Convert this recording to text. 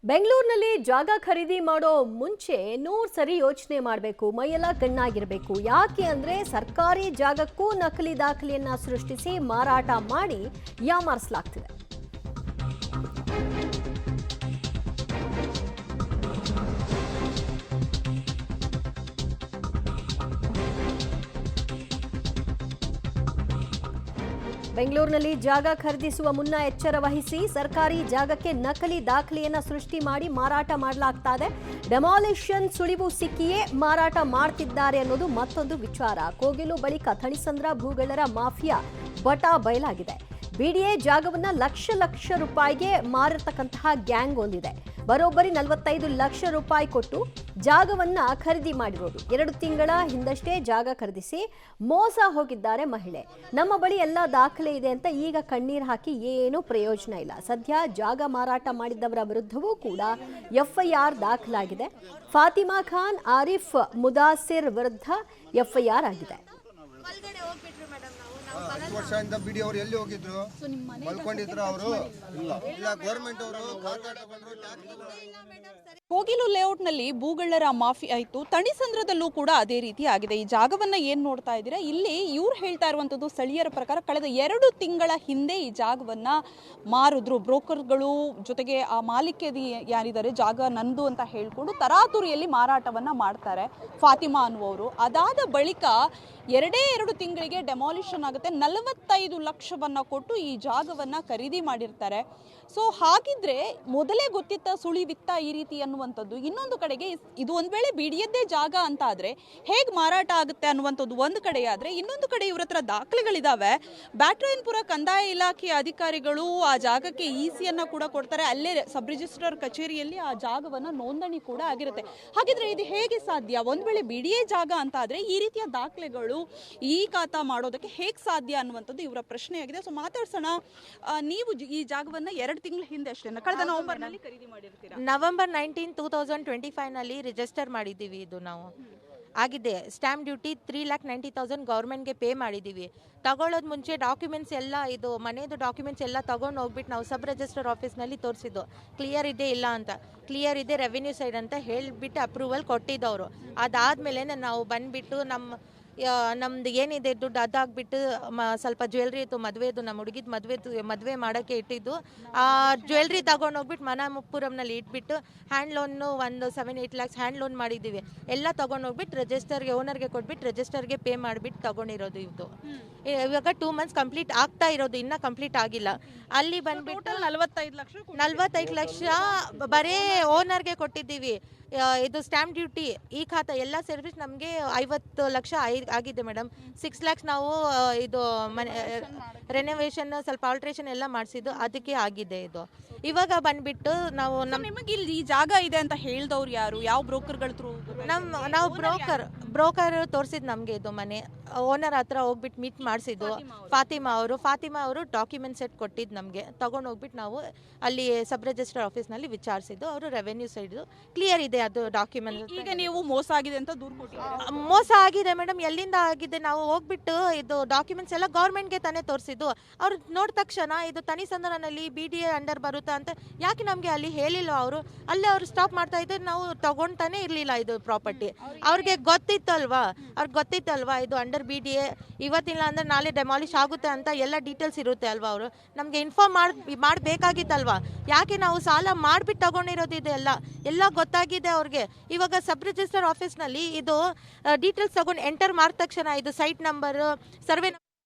ಬೆಂಗಳೂರಿನಲ್ಲಿ ಜಾಗ ಖರೀದಿ ಮಾಡೋ ಮುಂಚೆ 100 ಸರಿ ಯೋಚನೆ ಮಾಡಬೇಕು, ಮೈಯೆಲ್ಲ ಕಣ್ಣಾಗಿರಬೇಕು. ಯಾಕೆ ಅಂದ್ರೆ ಸರ್ಕಾರಿ ಜಾಗಕ್ಕೂ ನಕಲಿ ದಾಖಲೆಯನ್ನ ಸೃಷ್ಟಿಸಿ ಮಾರಾಟ ಮಾಡಿ ಯಾಮಾರಿಸಲಾಗ್ತಿದೆ. ಬೆಂಗಳೂರಿನಲ್ಲಿ ಜಾಗ ಖರೀದಿಸುವ ಮುನ್ನ ಎಚ್ಚರ ವಹಿಸಿ. ಸರ್ಕಾರಿ ಜಾಗಕ್ಕೆ ನಕಲಿ ದಾಖಲೆಯನ್ನ ಸೃಷ್ಟಿ ಮಾಡಿ ಮಾರಾಟ ಮಾಡಲಾಗ್ತಾ ಇದೆ. ಡೆಮಾಲಿಷನ್ ಸುಳಿವು ಸಿಕ್ಕಿಯೇ ಮಾರಾಟ ಮಾಡ್ತಿದ್ದಾರೆ ಅನ್ನೋದು ಮತ್ತೊಂದು ವಿಚಾರ. ಕೋಗಿಲು ಬಳಿಕ ಥಣಿಸಂದ್ರ ಭೂಗಳ್ಳರ ಮಾಫಿಯಾ ಬಟಾ ಬಯಲಾಗಿದೆ. ಬಿಡಿಎ ಜಾಗವನ್ನ ಲಕ್ಷ ರೂಪಾಯಿಗೆ ಮಾರಿರ್ತಕ್ಕಂತಹ ಗ್ಯಾಂಗ್ ಒಂದಿದೆ. ಬರೋಬ್ಬರಿ 45 ಲಕ್ಷ ರೂಪಾಯಿ ಕೊಟ್ಟು ಜಾಗವನ್ನ ಖರೀದಿ ಮಾಡಿರೋದು. 2 ತಿಂಗಳ ಹಿಂದಷ್ಟೇ ಜಾಗ ಖರೀದಿಸಿ ಮೋಸ ಹೋಗಿದ್ದಾರೆ ಮಹಿಳೆ. ನಮ್ಮ ಬಳಿ ಎಲ್ಲ ದಾಖಲೆ ಇದೆ ಅಂತ ಈಗ ಕಣ್ಣೀರು ಹಾಕಿ ಏನೂ ಪ್ರಯೋಜನ ಇಲ್ಲ. ಸದ್ಯ ಜಾಗ ಮಾರಾಟ ಮಾಡಿದ್ದವರ ವಿರುದ್ಧವೂ ಕೂಡ FIR ದಾಖಲಾಗಿದೆ. ಫಾತಿಮಾ ಖಾನ್, ಆರಿಫ್ ಮುದಾಸಿರ್ ವಿರುದ್ಧ FIR ಆಗಿದೆ. ವರ್ಷದಿಂದ ಬಿಡಿ ಅವರು ಎಲ್ಲಿ ಹೋಗಿದ್ರು, ಮಲ್ಕೊಂಡಿದ್ರು ಅವರು ಇಲ್ಲ ಗೌರ್ಮೆಂಟ್ ಅವರು. ಕೋಗಿಲು ಲೇಔಟ್ನಲ್ಲಿ ಭೂಗಳ್ಳರ ಮಾಫಿಯಾ ಇತ್ತು. ಥಣಿಸಂದ್ರದಲ್ಲೂ ಕೂಡ ಅದೇ ರೀತಿ ಆಗಿದೆ. ಈ ಜಾಗವನ್ನ ಏನ್ ನೋಡ್ತಾ ಇದ್ದೀರಾ, ಇಲ್ಲಿ ಇವ್ರು ಹೇಳ್ತಾ ಇರುವಂತದ್ದು ಸ್ಥಳೀಯರ ಪ್ರಕಾರ ಕಳೆದ 2 ತಿಂಗಳ ಹಿಂದೆ ಈ ಜಾಗವನ್ನ ಮಾರಿದ್ರು ಬ್ರೋಕರ್ಗಳು. ಜೊತೆಗೆ ಆ ಮಾಲೀಕರು ಯಾರಿದ್ದಾರೆ, ಜಾಗ ನಂದು ಅಂತ ಹೇಳ್ಕೊಂಡು ತರಾತುರಿಯಲ್ಲಿ ಮಾರಾಟವನ್ನ ಮಾಡ್ತಾರೆ ಫಾತಿಮಾ ಅನ್ನುವರು. ಅದಾದ ಬಳಿಕ 2 ತಿಂಗಳಿಗೆ ಡೆಮಾಲಿಷನ್ ಆಗುತ್ತೆ. 45 ಲಕ್ಷವನ್ನ ಕೊಟ್ಟು ಈ ಜಾಗವನ್ನ ಖರೀದಿ ಮಾಡಿರ್ತಾರೆ. ಸೊ ಹಾಗಿದ್ರೆ ಮೊದಲೇ ಗೊತ್ತಿತ್ತ, ಸುಳಿವಿತ್ತ ಈ ರೀತಿ ಅನ್ನುವಂಥದ್ದು. ಇನ್ನೊಂದು ಕಡೆಗೆ ಇದು ಒಂದ್ ವೇಳೆ ಬಿಡಿಯದ್ದೇ ಜಾಗ ಅಂತ ಆದ್ರೆ ಹೇಗೆ ಮಾರಾಟ ಆಗುತ್ತೆ ಅನ್ನುವಂಥದ್ದು ಒಂದು ಕಡೆ ಆದ್ರೆ, ಇನ್ನೊಂದು ಕಡೆ ಇವ್ರ ಹತ್ರ ದಾಖಲೆಗಳಿದಾವೆ. ಬ್ಯಾಟರಾಯನಪುರ ಕಂದಾಯ ಇಲಾಖೆ ಅಧಿಕಾರಿಗಳು ಆ ಜಾಗಕ್ಕೆ ECಯನ್ನ ಕೂಡ ಕೊಡ್ತಾರೆ. ಅಲ್ಲೇ ಸಬ್ ರಿಜಿಸ್ಟ್ರಾರ್ ಕಚೇರಿಯಲ್ಲಿ ಆ ಜಾಗವನ್ನ ನೋಂದಣಿ ಕೂಡ ಆಗಿರುತ್ತೆ. ಹಾಗಿದ್ರೆ ಇದು ಹೇಗೆ ಸಾಧ್ಯ? ಒಂದ್ ವೇಳೆ ಬಿಡಿಎ ಜಾಗ ಅಂತ ಆದ್ರೆ ಈ ರೀತಿಯ ದಾಖಲೆಗಳು ಈ ಖಾತಾ ಮಾಡೋದಕ್ಕೆ ಹೇಗೆ ಸಾಧ್ಯ ಅನ್ನುವಂಥದ್ದು ಇವರ ಪ್ರಶ್ನೆಯಾಗಿದೆ. ಸೊ ಮಾತಾಡ್ಸೋಣ. ನೀವು ಈ ಜಾಗವನ್ನ 2 ತಿಂಗಳ ಹಿಂದೆ ಅಷ್ಟೇ ಕಳೆದ ನವೆಂಬರ್ನಲ್ಲಿ ಖರೀದಿ ಮಾಡಿರ್ತೀರಾ? ನವೆಂಬರ್ 19, 2025 ನಲ್ಲಿ ರಿಜಿಸ್ಟರ್ ಮಾಡಿದ್ದೀವಿ. ಇದು ನಾವು ಆಗಿದೆ. ಸ್ಟ್ಯಾಂಪ್ ಡ್ಯೂಟಿ 3,90,000 ಗೌರ್ಮೆಂಟ್ಗೆ ಪೇ ಮಾಡಿದ್ದೀವಿ. ತಗೊಳ್ಳೋದು ಮುಂಚೆ ಡಾಕ್ಯುಮೆಂಟ್ಸ್ ಎಲ್ಲ, ಇದು ಮನೆಯದು ಡಾಕ್ಯುಮೆಂಟ್ಸ್ ಎಲ್ಲ ತಗೊಂಡು ಹೋಗ್ಬಿಟ್ಟು ನಾವು ಸಬ್ ರಿಜಿಸ್ಟರ್ ಆಫೀಸ್ನಲ್ಲಿ ತೋರಿಸಿದ್ದು. ಕ್ಲಿಯರ್ ಇದೆ ಇಲ್ಲ ಅಂತ. ಕ್ಲಿಯರ್ ಇದೆ ರೆವಿನ್ಯೂ ಸೈಡ್ ಅಂತ ಹೇಳಿಬಿಟ್ಟು ಅಪ್ರೂವಲ್ ಕೊಟ್ಟಿದ್ದವರು. ಅದಾದಮೇಲೆ ನಾವು ಬಂದುಬಿಟ್ಟು ನಮ್ದು ಏನಿದೆ ದುಡ್ಡು ಅದಾಗ್ಬಿಟ್ಟು ಸ್ವಲ್ಪ ಜ್ಯುವೆಲ್ರಿ ಇತ್ತು, ಮದುವೆದು, ನಮ್ಮ ಹುಡುಗಿದ ಮದುವೆ ಮಾಡೋಕ್ಕೆ ಇಟ್ಟಿದ್ದು. ಆ ಜ್ಯುವೆಲ್ರಿ ತೊಗೊಂಡೋಗ್ಬಿಟ್ಟು ಮನಾಪುರಂನಲ್ಲಿ ಇಟ್ಬಿಟ್ಟು ಹ್ಯಾಂಡ್ ಲೋನು ಒಂದು 7-8 ಲ್ಯಾಕ್ಸ್ ಹ್ಯಾಂಡ್ ಲೋನ್ ಮಾಡಿದ್ದೀವಿ. ಎಲ್ಲ ತೊಗೊಂಡೋಗ್ಬಿಟ್ಟು ರಿಜಿಸ್ಟರ್ಗೆ, ಓನರ್ಗೆ ಕೊಟ್ಬಿಟ್ಟು ರಿಜಿಸ್ಟರ್ಗೆ ಪೇ ಮಾಡಿಬಿಟ್ಟು ತೊಗೊಂಡಿರೋದು. ಇದು ಇವಾಗ 2 ಮಂತ್ಸ್ ಕಂಪ್ಲೀಟ್ ಆಗ್ತಾ ಇರೋದು, ಇನ್ನೂ ಕಂಪ್ಲೀಟ್ ಆಗಿಲ್ಲ. ಅಲ್ಲಿ ಬಂದ್ಬಿಟ್ಟು 45 ಲಕ್ಷ ಬರೀ ಓನರ್ಗೆ ಕೊಟ್ಟಿದ್ದೀವಿ. ಇದು ಸ್ಟ್ಯಾಂಪ್ ಡ್ಯೂಟಿ, ಈ ಖಾತಾ ಎಲ್ಲ ಸರ್ವಿಸ್ ನಮಗೆ 50 ಲಕ್ಷ ಆಗಿದೆ ಮೇಡಮ್. 6 ಲ್ಯಾಕ್ಸ್ ನಾವು ಇದು ಮನೆ ರೆನೋವೇಷನ್ ಸ್ವಲ್ಪ ಆಲ್ಟ್ರೇಷನ್ ಎಲ್ಲ ಮಾಡಿಸಿದ್ದು, ಅದಕ್ಕೆ ಆಗಿದೆ. ಇದು ಇವಾಗ ಬಂದ್ಬಿಟ್ಟು ನಿಮಗೆ ಇಲ್ಲಿ ಈ ಜಾಗ ಇದೆ ಅಂತ ಹೇಳ್ದವ್ರು ಯಾರು? ಯಾವ ಬ್ರೋಕರ್ಗಳ ಥ್ರೂ? ನಾವು ಬ್ರೋಕರ್ ತೋರಿಸಿದ್ದು ನಮಗೆ. ಇದು ಮನೆ ಓನರ್ ಹತ್ರ ಹೋಗ್ಬಿಟ್ಟು ಮೀಟ್ ಮಾಡಿಸಿದ್ದು ಫಾತಿಮಾ ಅವರು ಡಾಕ್ಯುಮೆಂಟ್ ಸೆಟ್ ಕೊಟ್ಟಿದ್ದು ನಮಗೆ. ತೊಗೊಂಡು ಹೋಗ್ಬಿಟ್ಟು ನಾವು ಅಲ್ಲಿ ಸಬ್ ರಿಜಿಸ್ಟರ್ ಆಫೀಸ್ನಲ್ಲಿ ವಿಚಾರಿಸಿದ್ದು. ಅವರು ರೆವೆನ್ಯೂ ಸೈಡ್ ಕ್ಲಿಯರ್ ಇದೆ ಅದು ಡಾಕ್ಯುಮೆಂಟ್. ಈಗ ನೀವು ಮೋಸ ಆಗಿದೆ ಅಂತ ದೂರು ಕೊಟ್ಟಿದ್ದೀರಾ? ಮೋಸ ಆಗಿದೆ ಮೇಡಮ್. ಎಲ್ಲಿಂದ ಆಗಿದೆ? ನಾವು ಹೋಗ್ಬಿಟ್ಟು ಇದು ಡಾಕ್ಯುಮೆಂಟ್ಸ್ ಎಲ್ಲ ಗೌರ್ಮೆಂಟ್ಗೆ ತಾನೇ ತೋರಿಸಿದ್ದು. ಅವ್ರು ನೋಡಿದ ತಕ್ಷಣ ಇದು ಥಣಿಸಂದ್ರನಲ್ಲಿ BDA ಅಂಡರ್ ಬರುತ್ತೆ ಅಂತ ಯಾಕೆ ನಮಗೆ ಅಲ್ಲಿ ಹೇಳಿಲ್ಲ ಅವರು. ಅಲ್ಲೇ ಅವರು ಸ್ಟಾಪ್ ಮಾಡ್ತಾ ಇದ್ರು. ನಾವು ತಗೊಳ್ತಾನೆ ಇರಲಿಲ್ಲ ಇದು ಪ್ರಾಪರ್ಟಿ. ಅವ್ರಿಗೆ ಗೊತ್ತಿತ್ತಲ್ವಾ ಇದು ಅಂಡರ್ BDA, ಇವತ್ತಿಲ್ಲ ಅಂದ್ರೆ ನಾಳೆ ಡೆಮಾಲಿಷ್ ಆಗುತ್ತೆ ಅಂತ ಎಲ್ಲ ಡೀಟೇಲ್ಸ್ ಇರುತ್ತೆ ಅಲ್ವಾ. ಅವರು ನಮಗೆ ಇನ್ಫಾರ್ಮ್ ಮಾಡಬೇಕಾಗಿತ್ತಲ್ವಾ. ಯಾಕೆ ನಾವು ಸಾಲ ಮಾಡಿಬಿಟ್ಟು ತಗೊಂಡಿರೋದು ಎಲ್ಲ ಗೊತ್ತಾಗಿದೆ ಅವ್ರಿಗೆ. ಇವಾಗ ಸಬ್ ರಿಜಿಸ್ಟರ್ ಆಫೀಸ್ನಲ್ಲಿ ಇದು ಡೀಟೇಲ್ಸ್ ತಗೊಂಡು ಎಂಟರ್ ಮಾಡಿದ ತಕ್ಷಣ ಇದು ಸೈಟ್ ನಂಬರ್, ಸರ್ವೆ